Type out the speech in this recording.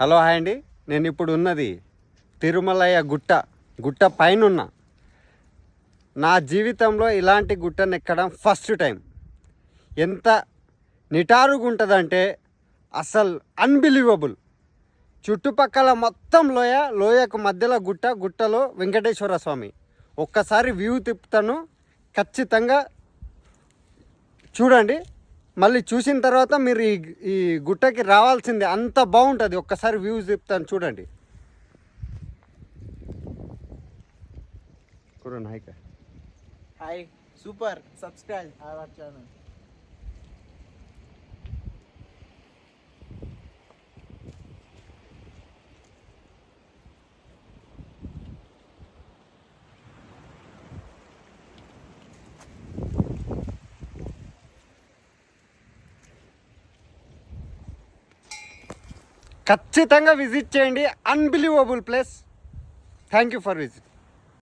Hello hi అండి, నేను ఇప్పుడు ఉన్నది తిరుమలయ్య గుట్ట పైన ఉన్నా. నా జీవితంలో ఇలాంటి గుట్టను ఎక్కడం ఫస్ట్ టైం. ఎంత నిటారుగా ఉంటుందంటే అసలు అన్బిలీవబుల్. చుట్టుపక్కల మొత్తం లోయకు మధ్యలో గుట్టలో వెంకటేశ్వర స్వామి. ఒక్కసారి వ్యూ తిప్పుతాను, ఖచ్చితంగా చూడండి. మళ్ళీ చూసిన తర్వాత మీరు ఈ గుట్టకి రావాల్సిందే, అంత బాగుంటుంది. ఒక్కసారి వ్యూస్ తిప్పుతాను చూడండి. Hi, super. Subscribe our channel. ఖచ్చితంగా విజిట్ చేయండి. Unbelievable place. Thank you for visit.